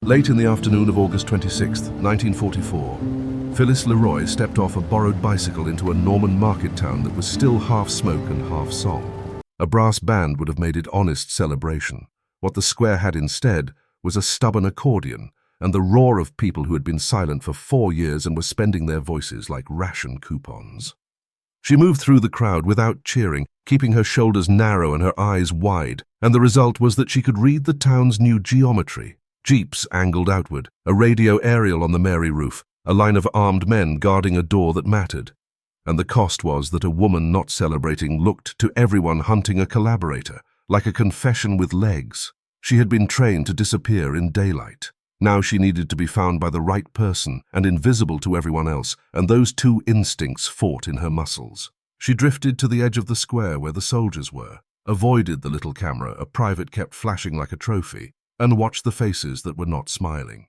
Late in the afternoon of August 26, 1944, Phyllis Leroy stepped off a borrowed bicycle into a Norman market town that was still half smoke and half song. A brass band would have made it honest celebration. What the square had instead was a stubborn accordion and the roar of people who had been silent for 4 years and were spending their voices like ration coupons. She moved through the crowd without cheering, keeping her shoulders narrow and her eyes wide, and the result was that she could read the town's new geometry. Jeeps angled outward, a radio aerial on the Mary roof, a line of armed men guarding a door that mattered. And the cost was that a woman not celebrating looked to everyone hunting a collaborator, like a confession with legs. She had been trained to disappear in daylight. Now she needed to be found by the right person and invisible to everyone else, and those two instincts fought in her muscles. She drifted to the edge of the square where the soldiers were, avoided the little camera a private kept flashing like a trophy, and watched the faces that were not smiling.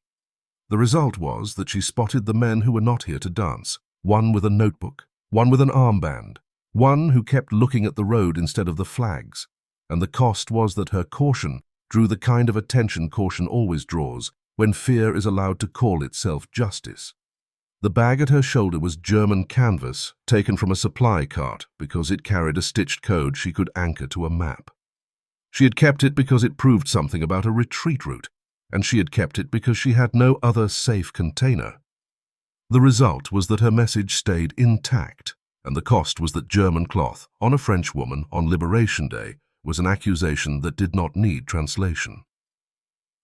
The result was that she spotted the men who were not here to dance, one with a notebook, one with an armband, one who kept looking at the road instead of the flags, and the cost was that her caution drew the kind of attention caution always draws when fear is allowed to call itself justice. The bag at her shoulder was German canvas taken from a supply cart because it carried a stitched code she could anchor to a map. She had kept it because it proved something about a retreat route, and she had kept it because she had no other safe container. The result was that her message stayed intact, and the cost was that German cloth on a French woman on Liberation Day was an accusation that did not need translation.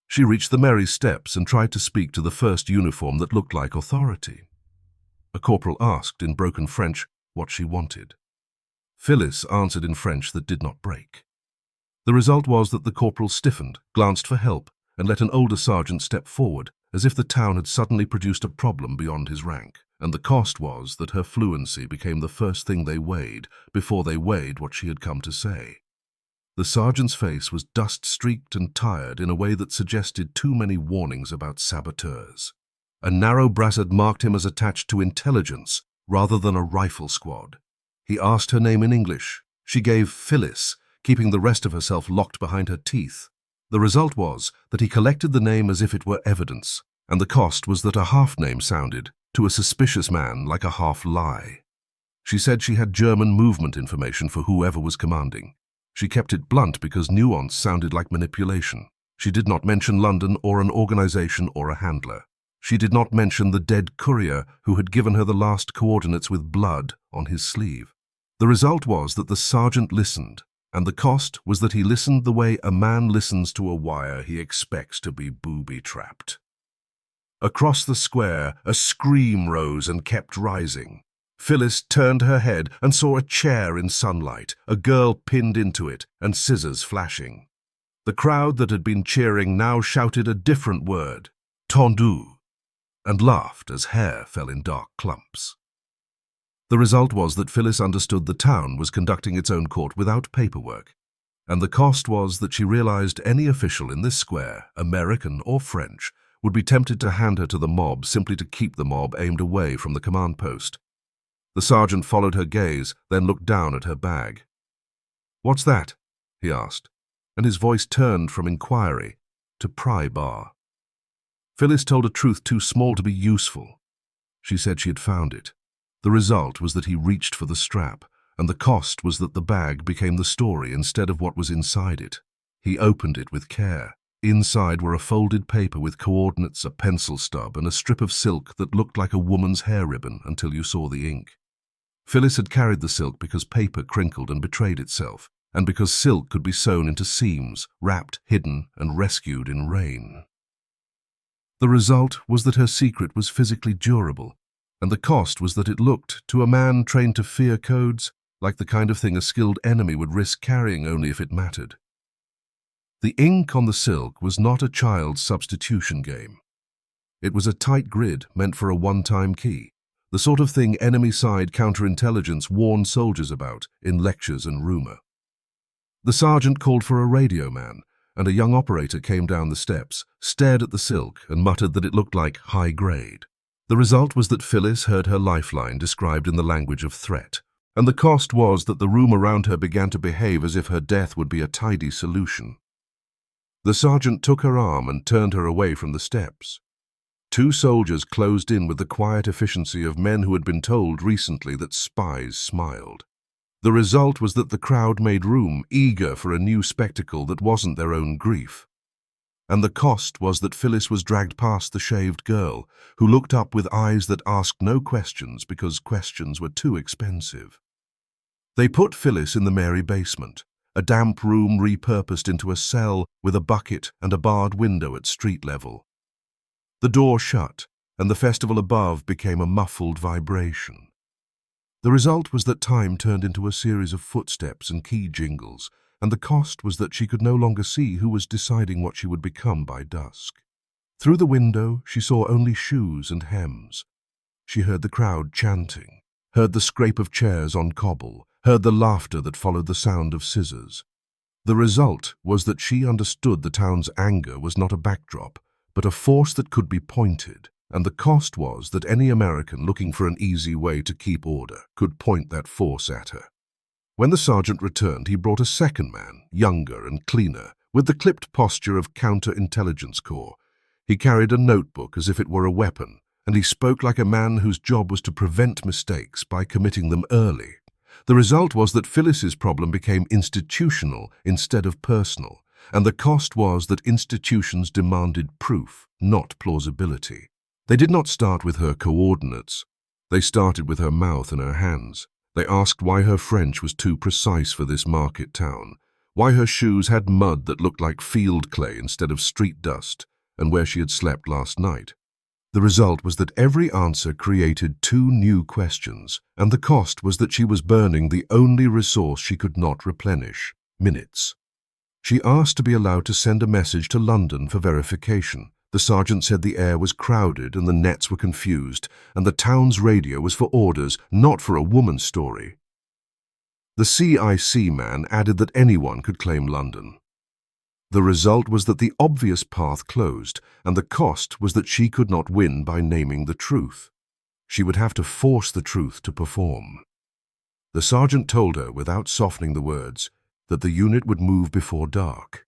She reached the Mary steps and tried to speak to the first uniform that looked like authority. A corporal asked in broken French what she wanted. Phyllis answered in French that did not break. The result was that the corporal stiffened, glanced for help, and let an older sergeant step forward, as if the town had suddenly produced a problem beyond his rank. And the cost was that her fluency became the first thing they weighed before they weighed what she had come to say. The sergeant's face was dust-streaked and tired in a way that suggested too many warnings about saboteurs. A narrow brassard marked him as attached to intelligence rather than a rifle squad. He asked her name in English. She gave Phyllis, keeping the rest of herself locked behind her teeth. The result was that he collected the name as if it were evidence, and the cost was that a half-name sounded, to a suspicious man, like a half-lie. She said she had German movement information for whoever was commanding. She kept it blunt because nuance sounded like manipulation. She did not mention London or an organization or a handler. She did not mention the dead courier who had given her the last coordinates with blood on his sleeve. The result was that the sergeant listened, and the cost was that he listened the way a man listens to a wire he expects to be booby-trapped. Across the square, a scream rose and kept rising. Phyllis turned her head and saw a chair in sunlight, a girl pinned into it, and scissors flashing. The crowd that had been cheering now shouted a different word, tendu, and laughed as hair fell in dark clumps. The result was that Phyllis understood the town was conducting its own court without paperwork, and the cost was that she realized any official in this square, American or French, would be tempted to hand her to the mob simply to keep the mob aimed away from the command post. The sergeant followed her gaze, then looked down at her bag. "What's that?" he asked, and his voice turned from inquiry to pry bar. Phyllis told a truth too small to be useful. She said she had found it. The result was that he reached for the strap, and the cost was that the bag became the story instead of what was inside it. He opened it with care. Inside were a folded paper with coordinates, a pencil stub, and a strip of silk that looked like a woman's hair ribbon until you saw the ink. Phyllis had carried the silk because paper crinkled and betrayed itself, and because silk could be sewn into seams, wrapped, hidden, and rescued in rain. The result was that her secret was physically durable, and the cost was that it looked, to a man trained to fear codes, like the kind of thing a skilled enemy would risk carrying only if it mattered. The ink on the silk was not a child's substitution game. It was a tight grid meant for a one-time key, the sort of thing enemy-side counterintelligence warned soldiers about in lectures and rumor. The sergeant called for a radio man, and a young operator came down the steps, stared at the silk, and muttered that it looked like high grade. The result was that Phyllis heard her lifeline described in the language of threat, and the cost was that the room around her began to behave as if her death would be a tidy solution. The sergeant took her arm and turned her away from the steps. Two soldiers closed in with the quiet efficiency of men who had been told recently that spies smiled. The result was that the crowd made room, eager for a new spectacle that wasn't their own grief. And the cost was that Phyllis was dragged past the shaved girl, who looked up with eyes that asked no questions because questions were too expensive. They put Phyllis in the Mary basement, a damp room repurposed into a cell with a bucket and a barred window at street level. The door shut, and the festival above became a muffled vibration. The result was that time turned into a series of footsteps and key jingles, and the cost was that she could no longer see who was deciding what she would become by dusk. Through the window, she saw only shoes and hems. She heard the crowd chanting, heard the scrape of chairs on cobble, heard the laughter that followed the sound of scissors. The result was that she understood the town's anger was not a backdrop, but a force that could be pointed, and the cost was that any American looking for an easy way to keep order could point that force at her. When the sergeant returned, he brought a second man, younger and cleaner, with the clipped posture of counterintelligence corps. He carried a notebook as if it were a weapon, and he spoke like a man whose job was to prevent mistakes by committing them early. The result was that Phyllis's problem became institutional instead of personal, and the cost was that institutions demanded proof, not plausibility. They did not start with her coordinates. They started with her mouth and her hands. They asked why her French was too precise for this market town, why her shoes had mud that looked like field clay instead of street dust, and where she had slept last night. The result was that every answer created two new questions, and the cost was that she was burning the only resource she could not replenish: minutes. She asked to be allowed to send a message to London for verification. The sergeant said the air was crowded and the nets were confused, and the town's radio was for orders, not for a woman's story. The CIC man added that anyone could claim London. The result was that the obvious path closed, and the cost was that she could not win by naming the truth. She would have to force the truth to perform. The sergeant told her, without softening the words, that the unit would move before dark.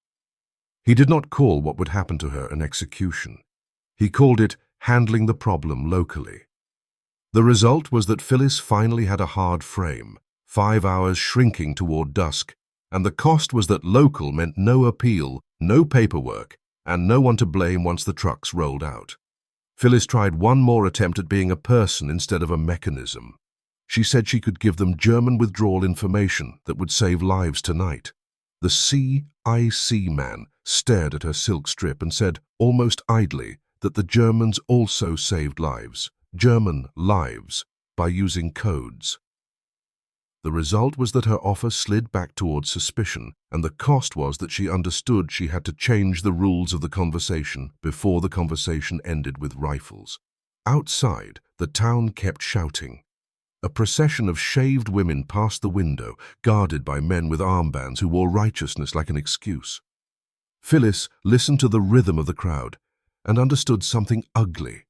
He did not call what would happen to her an execution. He called it handling the problem locally. The result was that Phyllis finally had a hard frame, 5 hours shrinking toward dusk, and the cost was that local meant no appeal, no paperwork, and no one to blame once the trucks rolled out. Phyllis tried one more attempt at being a person instead of a mechanism. She said she could give them German withdrawal information that would save lives tonight. The CIC man stared at her silk strip and said, almost idly, that the Germans also saved lives, German lives, by using codes. The result was that her offer slid back towards suspicion, and the cost was that she understood she had to change the rules of the conversation before the conversation ended with rifles. Outside, the town kept shouting. A procession of shaved women passed the window, guarded by men with armbands who wore righteousness like an excuse. Phyllis listened to the rhythm of the crowd and understood something ugly.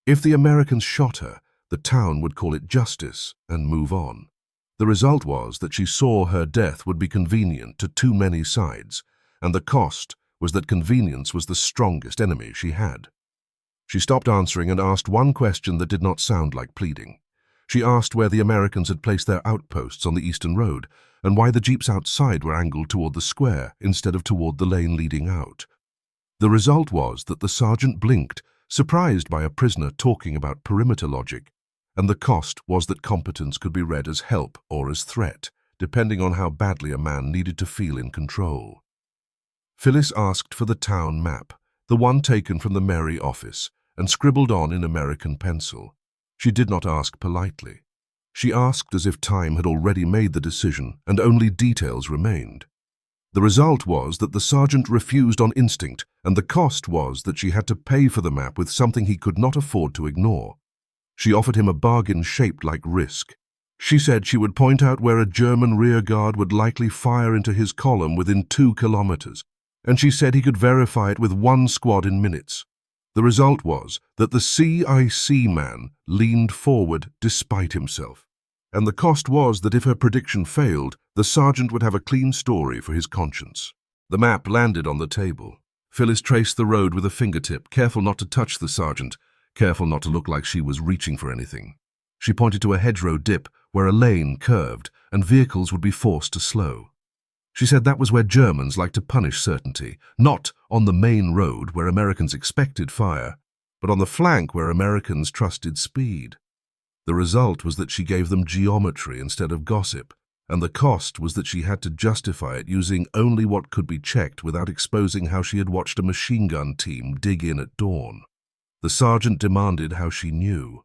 If the Americans shot her, the town would call it justice and move on. The result was that she saw her death would be convenient to too many sides, and the cost was that convenience was the strongest enemy she had. She stopped answering and asked one question that did not sound like pleading. She asked where the Americans had placed their outposts on the eastern road, and why the jeeps outside were angled toward the square instead of toward the lane leading out. The result was that the sergeant blinked, surprised by a prisoner talking about perimeter logic, and the cost was that competence could be read as help or as threat, depending on how badly a man needed to feel in control. Phyllis asked for the town map, the one taken from the Mary office, and scribbled on in American pencil. She did not ask politely. She asked as if time had already made the decision and only details remained. The result was that the sergeant refused on instinct, and the cost was that she had to pay for the map with something he could not afford to ignore. She offered him a bargain shaped like risk. She said she would point out where a German rearguard would likely fire into his column within 2 kilometers, and she said he could verify it with 1 squad in minutes. The result was that the CIC man leaned forward despite himself, and the cost was that if her prediction failed, the sergeant would have a clean story for his conscience. The map landed on the table. Phyllis traced the road with a fingertip, careful not to touch the sergeant, careful not to look like she was reaching for anything. She pointed to a hedgerow dip where a lane curved and vehicles would be forced to slow. She said that was where Germans like to punish certainty, not on the main road where Americans expected fire, but on the flank where Americans trusted speed. The result was that she gave them geometry instead of gossip, and the cost was that she had to justify it using only what could be checked without exposing how she had watched a machine gun team dig in at dawn. The sergeant demanded how she knew.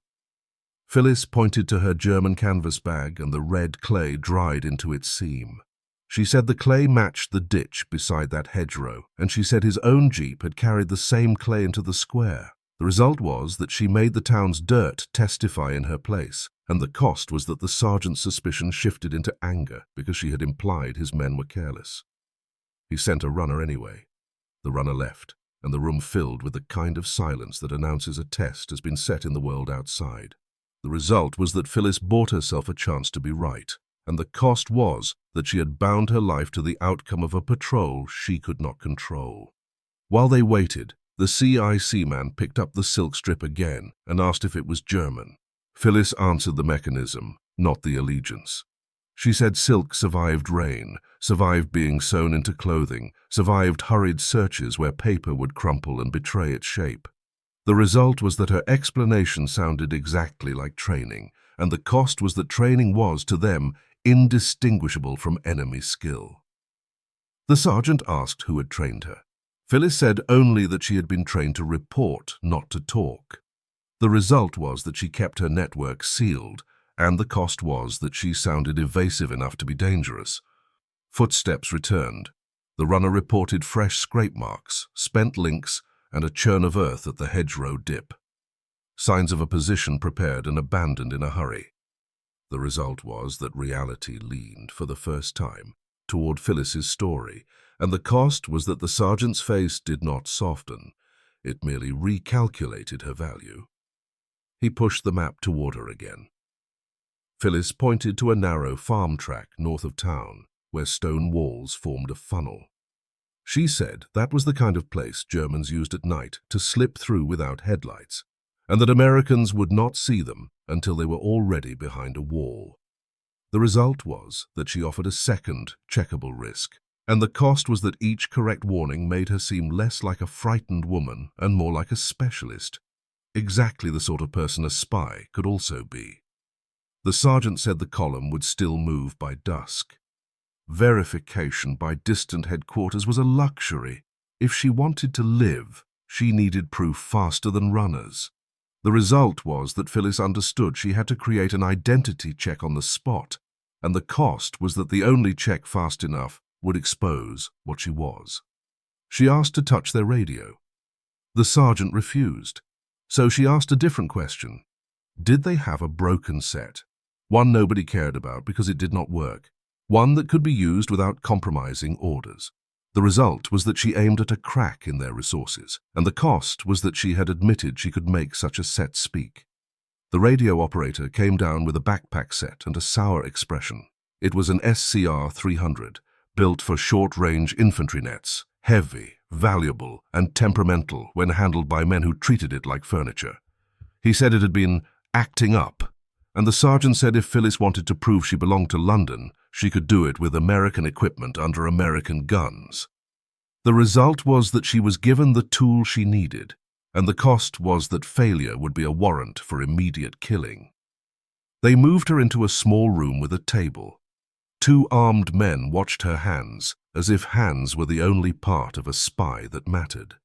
Phyllis pointed to her German canvas bag, and the red clay dried into its seam. She said the clay matched the ditch beside that hedgerow, and she said his own jeep had carried the same clay into the square. The result was that she made the town's dirt testify in her place, and the cost was that the sergeant's suspicion shifted into anger because she had implied his men were careless. He sent a runner anyway. The runner left, and the room filled with the kind of silence that announces a test has been set in the world outside. The result was that Phyllis bought herself a chance to be right, and the cost was that she had bound her life to the outcome of a patrol she could not control. While they waited, the CIC man picked up the silk strip again and asked if it was German. Phyllis answered the mechanism, not the allegiance. She said silk survived rain, survived being sewn into clothing, survived hurried searches where paper would crumple and betray its shape. The result was that her explanation sounded exactly like training, and the cost was that training was, to them, indistinguishable from enemy skill. The sergeant asked who had trained her. Phyllis said only that she had been trained to report, not to talk. The result was that she kept her network sealed, and the cost was that she sounded evasive enough to be dangerous. Footsteps returned. The runner reported fresh scrape marks, spent links, and a churn of earth at the hedgerow dip. Signs of a position prepared and abandoned in a hurry. The result was that reality leaned, for the first time, toward Phyllis's story, and the cost was that the sergeant's face did not soften. It merely recalculated her value. He pushed the map toward her again. Phyllis pointed to a narrow farm track north of town, where stone walls formed a funnel. She said that was the kind of place Germans used at night to slip through without headlights, and that Americans would not see them until they were already behind a wall. The result was that she offered a second, checkable risk, and the cost was that each correct warning made her seem less like a frightened woman and more like a specialist, exactly the sort of person a spy could also be. The sergeant said the column would still move by dusk. Verification by distant headquarters was a luxury. If she wanted to live, she needed proof faster than runners. The result was that Phyllis understood she had to create an identity check on the spot, and the cost was that the only check fast enough would expose what she was. She asked to touch their radio. The sergeant refused, so she asked a different question. Did they have a broken set? One nobody cared about because it did not work. One that could be used without compromising orders. The result was that she aimed at a crack in their resources, and the cost was that she had admitted she could make such a set speak. The radio operator came down with a backpack set and a sour expression. It was an SCR-300, built for short-range infantry nets, heavy, valuable, and temperamental when handled by men who treated it like furniture. He said it had been acting up, and the sergeant said if Phyllis wanted to prove she belonged to London, she could do it with American equipment under American guns. The result was that she was given the tool she needed, and the cost was that failure would be a warrant for immediate killing. They moved her into a small room with a table. Two armed men watched her hands, as if hands were the only part of a spy that mattered.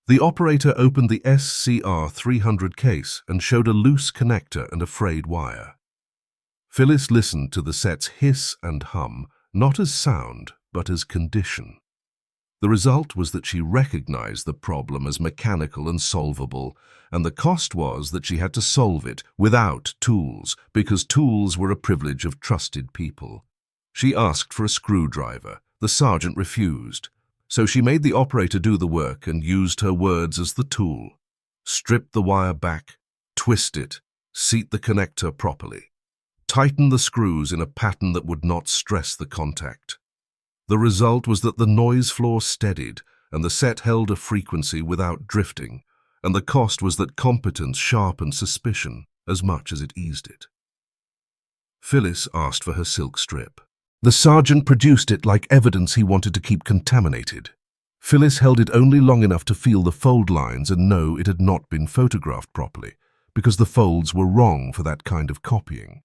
The operator opened the SCR-300 case and showed a loose connector and a frayed wire. Phyllis listened to the set's hiss and hum, not as sound, but as condition. The result was that she recognized the problem as mechanical and solvable, and the cost was that she had to solve it without tools, because tools were a privilege of trusted people. She asked for a screwdriver. The sergeant refused, so she made the operator do the work and used her words as the tool. Strip the wire back, twist it, seat the connector properly. Tighten the screws in a pattern that would not stress the contact. The result was that the noise floor steadied, and the set held a frequency without drifting, and the cost was that competence sharpened suspicion as much as it eased it. Phyllis asked for her silk strip. The sergeant produced it like evidence he wanted to keep contaminated. Phyllis held it only long enough to feel the fold lines and know it had not been photographed properly, because the folds were wrong for that kind of copying.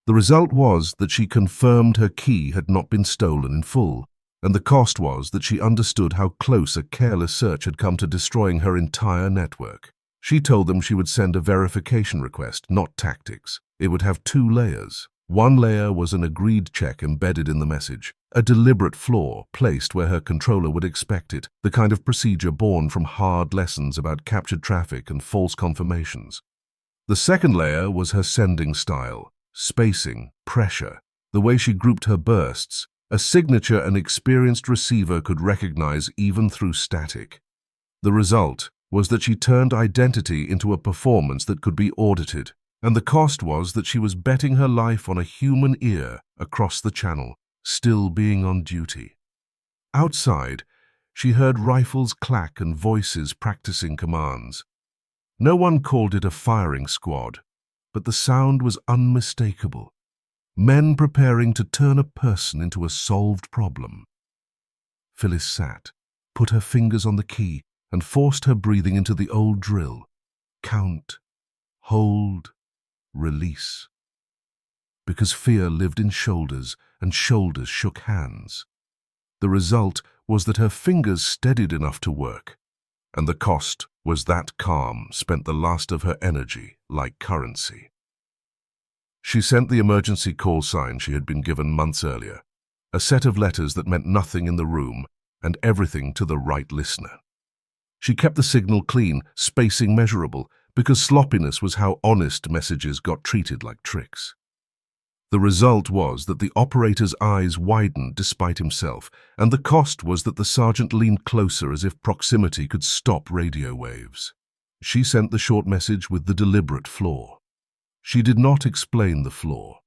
The result was that she confirmed her key had not been stolen in full, and the cost was that she understood how close a careless search had come to destroying her entire network. She told them she would send a verification request, not tactics. It would have 2 layers. One layer was an agreed check embedded in the message, a deliberate flaw placed where her controller would expect it, the kind of procedure born from hard lessons about captured traffic and false confirmations. The second layer was her sending style, spacing, pressure, the way she grouped her bursts, a signature an experienced receiver could recognize even through static. The result was that she turned identity into a performance that could be audited, and the cost was that she was betting her life on a human ear across the channel, still being on duty. Outside, she heard rifles clack and voices practicing commands. No one called it a firing squad, but the sound was unmistakable. Men preparing to turn a person into a solved problem. Phyllis sat, put her fingers on the key, and forced her breathing into the old drill. Count, hold, release. Because fear lived in shoulders, and shoulders shook hands. The result was that her fingers steadied enough to work, and the cost was that calm spent the last of her energy like currency. She sent the emergency call sign she had been given months earlier, a set of letters that meant nothing in the room and everything to the right listener. She kept the signal clean, spacing measurable, because sloppiness was how honest messages got treated like tricks. The result was that the operator's eyes widened despite himself, and the cost was that the sergeant leaned closer as if proximity could stop radio waves. She sent the short message with the deliberate flaw. She did not explain the flaw.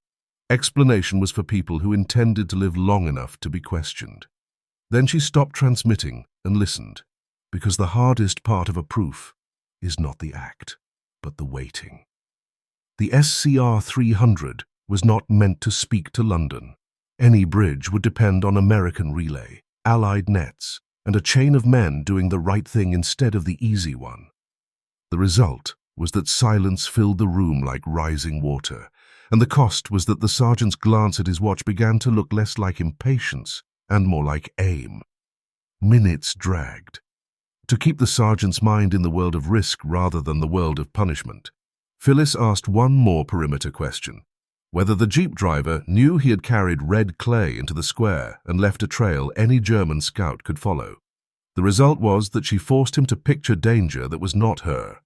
Explanation was for people who intended to live long enough to be questioned. Then she stopped transmitting and listened, because the hardest part of a proof is not the act, but the waiting. The SCR 300 was not meant to speak to London. Any bridge would depend on American relay, Allied nets, and a chain of men doing the right thing instead of the easy one. The result was that silence filled the room like rising water, and the cost was that the sergeant's glance at his watch began to look less like impatience and more like aim. Minutes dragged. To keep the sergeant's mind in the world of risk rather than the world of punishment, Phyllis asked one more perimeter question: whether the jeep driver knew he had carried red clay into the square and left a trail any German scout could follow. The result was that she forced him to picture danger that was not her,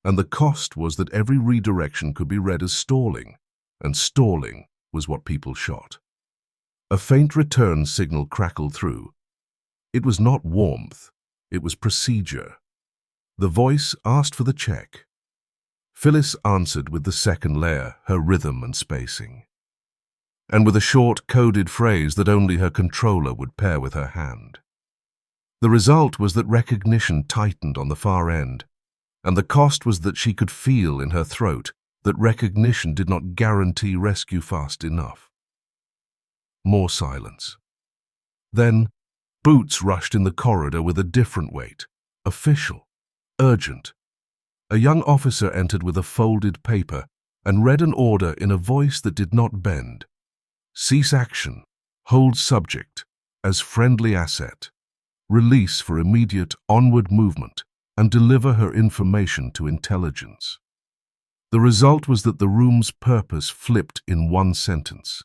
and the cost was that every redirection could be read as stalling, and stalling was what people shot. A faint return signal crackled through. It was not warmth, it was procedure. The voice asked for the check. Phyllis answered with the second layer, her rhythm and spacing, and with a short coded phrase that only her controller would pair with her hand. The result was that recognition tightened on the far end, and the cost was that she could feel in her throat that recognition did not guarantee rescue fast enough. More silence. Then, boots rushed in the corridor with a different weight, official, urgent. A young officer entered with a folded paper and read an order in a voice that did not bend. Cease action, hold subject, as friendly asset, release for immediate onward movement, and deliver her information to intelligence. The result was that the room's purpose flipped in one sentence,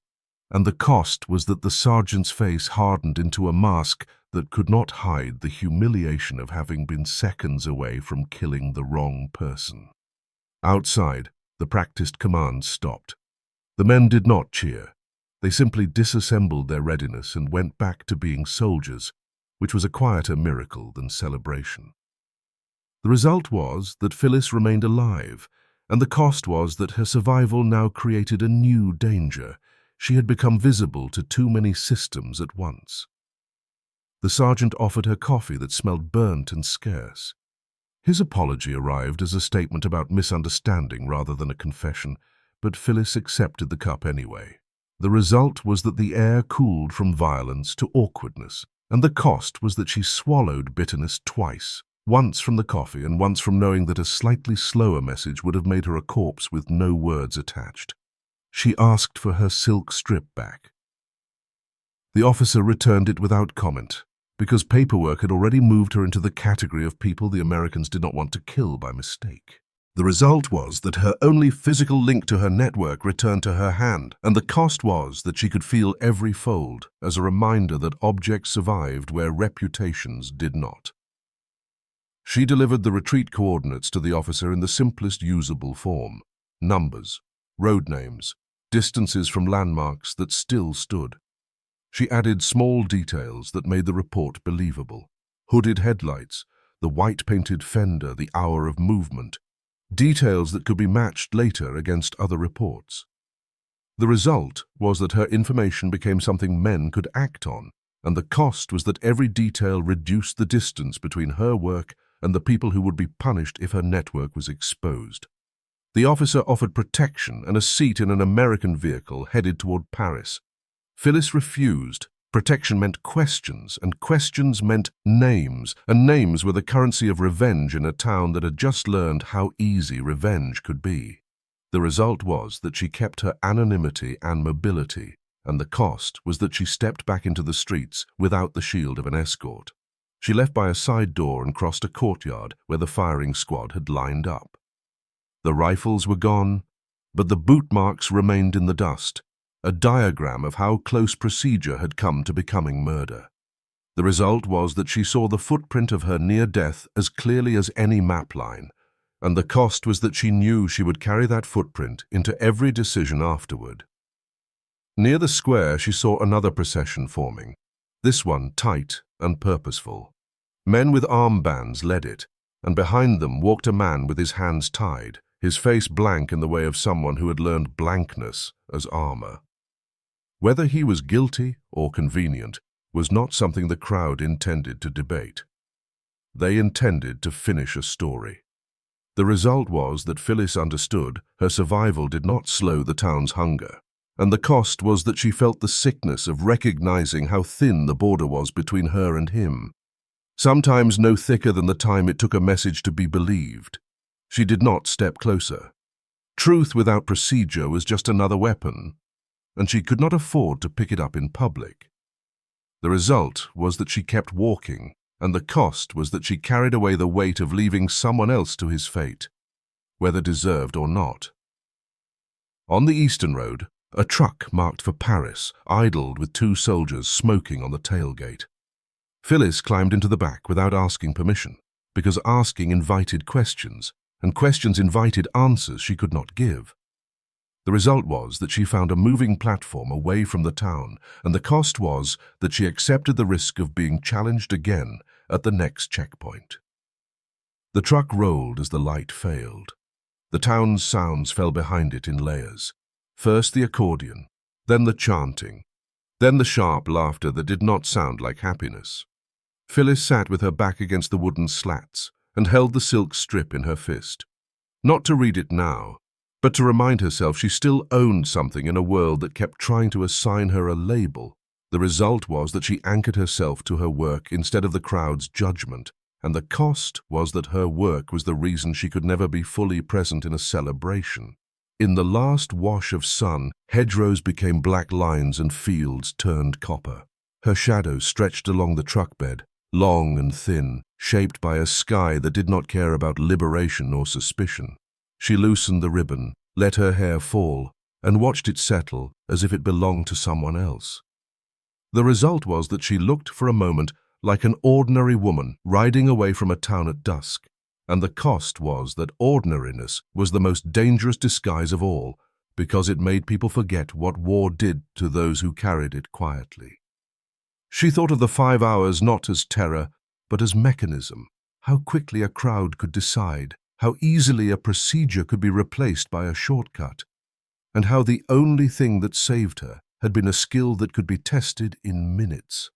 and the cost was that the sergeant's face hardened into a mask that could not hide the humiliation of having been seconds away from killing the wrong person. Outside, the practiced commands stopped. The men did not cheer. They simply disassembled their readiness and went back to being soldiers, which was a quieter miracle than celebration. The result was that Phyllis remained alive, and the cost was that her survival now created a new danger. She had become visible to too many systems at once. The sergeant offered her coffee that smelled burnt and scarce. His apology arrived as a statement about misunderstanding rather than a confession, but Phyllis accepted the cup anyway. The result was that the air cooled from violence to awkwardness, and the cost was that she swallowed bitterness twice, once from the coffee and once from knowing that a slightly slower message would have made her a corpse with no words attached. She asked for her silk strip back. The officer returned it without comment, because paperwork had already moved her into the category of people the Americans did not want to kill by mistake. The result was that her only physical link to her network returned to her hand, and the cost was that she could feel every fold as a reminder that objects survived where reputations did not. She delivered the retreat coordinates to the officer in the simplest usable form: numbers, road names, distances from landmarks that still stood. She added small details that made the report believable: hooded headlights, the white-painted fender, the hour of movement, details that could be matched later against other reports. The result was that her information became something men could act on, and the cost was that every detail reduced the distance between her work and the people who would be punished if her network was exposed. The officer offered protection and a seat in an American vehicle headed toward Paris. Phyllis refused. Protection meant questions, and questions meant names, and names were the currency of revenge in a town that had just learned how easy revenge could be. The result was that she kept her anonymity and mobility, and the cost was that she stepped back into the streets without the shield of an escort. She left by a side door and crossed a courtyard where the firing squad had lined up. The rifles were gone, but the boot marks remained in the dust, a diagram of how close procedure had come to becoming murder. The result was that she saw the footprint of her near death as clearly as any map line, and the cost was that she knew she would carry that footprint into every decision afterward. Near the square, she saw another procession forming, this one tight and purposeful. Men with armbands led it, and behind them walked a man with his hands tied, his face blank in the way of someone who had learned blankness as armor. Whether he was guilty or convenient was not something the crowd intended to debate. They intended to finish a story. The result was that Phyllis understood her survival did not slow the town's hunger, and the cost was that she felt the sickness of recognizing how thin the border was between her and him, sometimes no thicker than the time it took a message to be believed. She did not step closer. Truth without procedure was just another weapon, and she could not afford to pick it up in public. The result was that she kept walking, and the cost was that she carried away the weight of leaving someone else to his fate, whether deserved or not. On the Eastern Road, a truck marked for Paris idled with two soldiers smoking on the tailgate. Phyllis climbed into the back without asking permission, because asking invited questions, and questions invited answers she could not give. The result was that she found a moving platform away from the town, and the cost was that she accepted the risk of being challenged again at the next checkpoint. The truck rolled as the light failed. The town's sounds fell behind it in layers. First the accordion, then the chanting, then the sharp laughter that did not sound like happiness. Phyllis sat with her back against the wooden slats and held the silk strip in her fist. Not to read it now, but to remind herself she still owned something in a world that kept trying to assign her a label. The result was that she anchored herself to her work instead of the crowd's judgment, and the cost was that her work was the reason she could never be fully present in a celebration. In the last wash of sun, hedgerows became black lines and fields turned copper. Her shadow stretched along the truck bed, long and thin, shaped by a sky that did not care about liberation or suspicion. She loosened the ribbon, let her hair fall, and watched it settle as if it belonged to someone else. The result was that she looked for a moment like an ordinary woman riding away from a town at dusk, and the cost was that ordinariness was the most dangerous disguise of all, because it made people forget what war did to those who carried it quietly. She thought of the 5 hours not as terror, but as mechanism, how quickly a crowd could decide, how easily a procedure could be replaced by a shortcut, and how the only thing that saved her had been a skill that could be tested in minutes.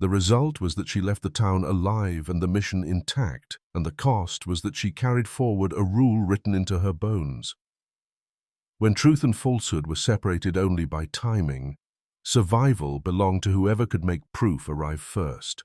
The result was that she left the town alive and the mission intact, and the cost was that she carried forward a rule written into her bones. When truth and falsehood were separated only by timing, survival belonged to whoever could make proof arrive first.